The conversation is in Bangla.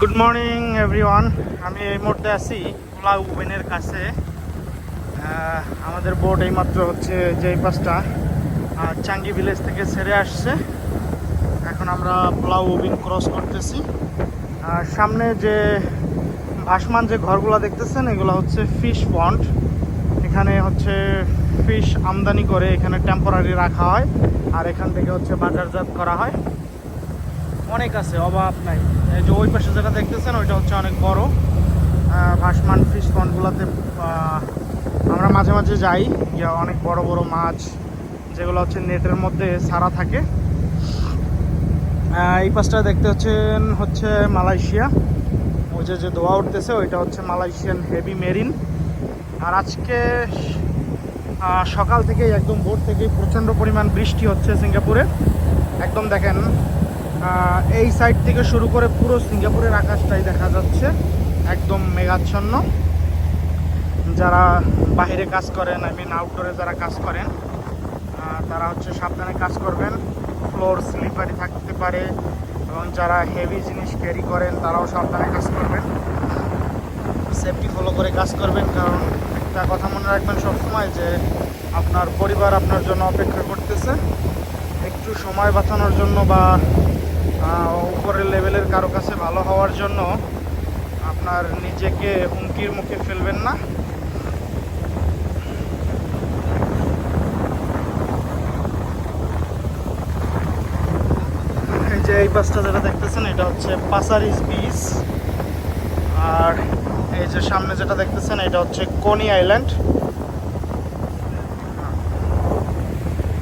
Good morning everyone. আমি এই মুহূর্তে আছি পোলা উবেনের কাছে। আমাদের বোট এইমাত্র হচ্ছে যেই পাঁচটা চাঙ্গি ভিলেজ থেকে ছেড়ে আসছে। এখন আমরা পোলা উবিন ক্রস করতেছি। সামনে যে ভাসমান যে ঘরগুলো দেখতেছেন এগুলো হচ্ছে ফিশ পন্ড। এখানে হচ্ছে ফিশ আমদানি করে এখানে টেম্পোরারি রাখা হয়, আর এখান থেকে হচ্ছে বাজারজাত করা হয়। অনেক আছে, অভাব নাই। এই যে ওই পাশে যেটা দেখতেছেন ওইটা হচ্ছে অনেক বড় ভাসমান ফিশ পন্ডগুলোতে আমরা মাঝে মাঝে যাই, গিয়ে অনেক বড় বড় মাছ যেগুলো হচ্ছে নেটের মধ্যে ছাড়া থাকে। এই পাশটা দেখতে হচ্ছে মালয়েশিয়া। ওই যে ধোয়া উঠতেছে ওইটা হচ্ছে মালয়েশিয়ান হেভি মেরিন। আর আজকে সকাল থেকেই একদম ভোর থেকেই প্রচণ্ড পরিমাণ বৃষ্টি হচ্ছে সিঙ্গাপুরে। একদম দেখেন এই সাইড থেকে শুরু করে পুরো সিঙ্গাপুরের আকাশটাই দেখা যাচ্ছে একদম মেঘাচ্ছন্ন। যারা বাইরে কাজ করেন, আউটডোরে যারা কাজ করেন তারা হচ্ছে সাবধানে কাজ করবেন। ফ্লোর স্লিপারি থাকতে পারে, এবং যারা হেভি জিনিস ক্যারি করেন তারাও সাবধানে কাজ করবেন, সেফটি ফলো করে কাজ করবেন। কারণ একটা কথা মনে রাখবেন সবসময় যে আপনার পরিবার আপনার জন্য অপেক্ষা করতেছে। একটু সময় বাঁচানোর জন্য বা উপরের লেভেলের কারো কাছে ভালো হওয়ার জন্য আপনার নিজেকে হুমকির মুখে ফেলবেন না। এই যে এই বাসটা যেটা দেখতেছেন এটা হচ্ছে পাসারিস বিচ, আর এই যে সামনে যেটা দেখতেছেন এটা হচ্ছে কনি আইল্যান্ড।